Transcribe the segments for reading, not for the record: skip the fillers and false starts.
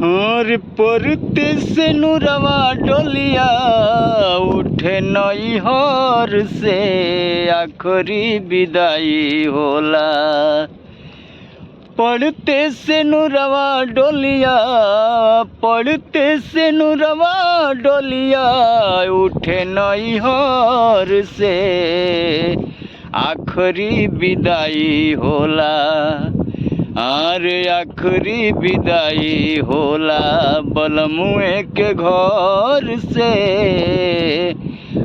और परते से नुरवा डोलिया उठे नैहर से आखरी विदाई होला। पढ़ते से नुरवा डोलिया, पढ़ते से नुरवा डोलिया उठे नैहर से आखरी विदाई होला। अरे आखरी विदाई होला बलमुए के घर से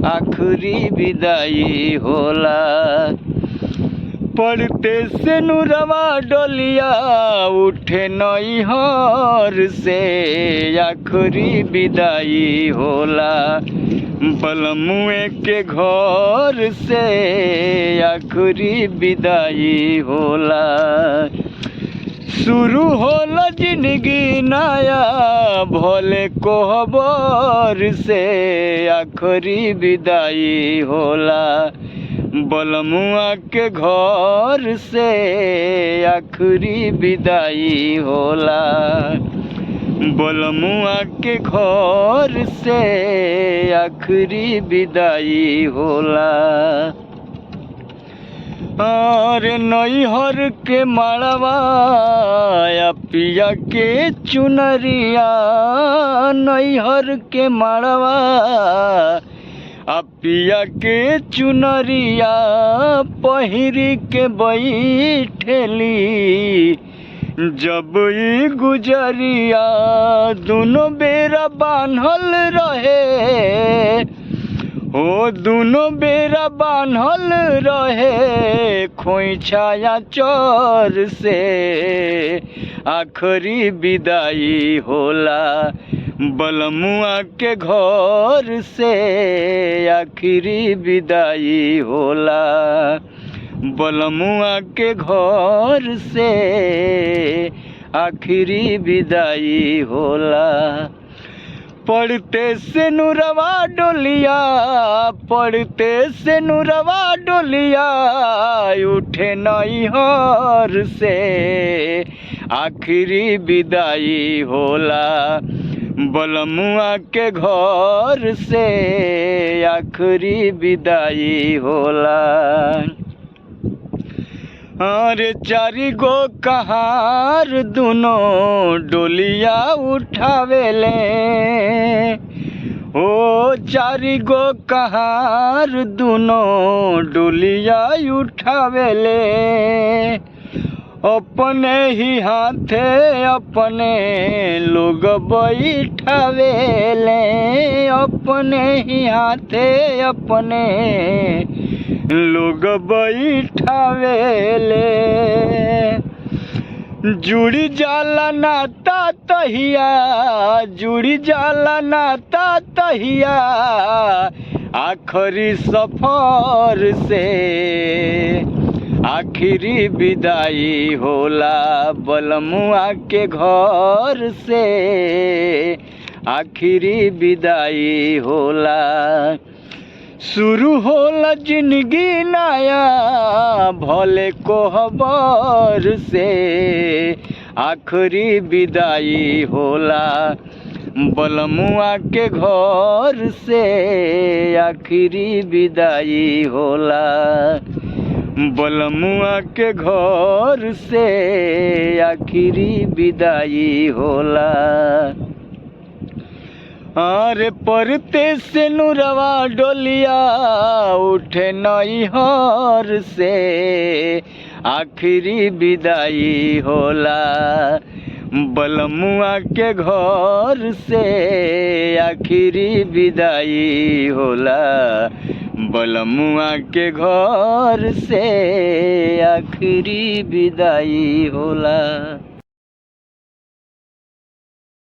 आखरी विदाई होला। पढ़ते से नुरवा डोलिया उठे नैहर से आखरी विदाई होला। बलमुए के घर से आखरी विदाई होला। शुरू होला जिंदगी नया भोले कोहबर से आखरी विदाई होला। बलमुआ के घर से आखरी विदाई होला। बलमुआ के घर से आखरी विदाई होला। अरे नैहर के माड़वा पिया के चुनरिया, नैहर के माड़वा पिया के चुनरिया पहिरी के बैठेली जब ई गुजरिया। दोनों बेरा बान्हल रहे हो, दोनों बेरा बान्हल रहे खोइछाया चोर से आखरी विदाई होला। बलमुआ के घर से आखरी विदाई होला। बलमुआ के घर से आखरी विदाई होला। पढ़ते से नुरवा डोलिया, पढ़ते से नुरवा डोलिया उठे नैहर से आखरी विदाई होला। बलमुआ के घर से आखरी विदाई होला। अरे चारी गो कहार दोनों डोलिया उठावेले ओ, चारी गो कहार दोनों डोलिया उठावेले। अपने ही हाथे अपने लोग बैठावेले, अपने ही हाथे अपने लोग बैठावेले। जुड़ी जाला नाता तहिया, जुड़ी जाला नाता तहिया आखरी सफर से आखरी विदाई होला। बलमुआ के घर से आखरी विदाई होला। शुरू होला जिंदगी नया भोले कोहबर से आखरी विदाई होला। बलमुआ के घर से आखरी विदाई होला। बलमुआ के घर से आखरी विदाई होला। अरे परते से नुरवा डोलिया उठे नैहर से आखरी विदाई होला। बलमुआ के घर से आखरी विदाई होला। बलमुआ के घर से आखरी विदाई होला।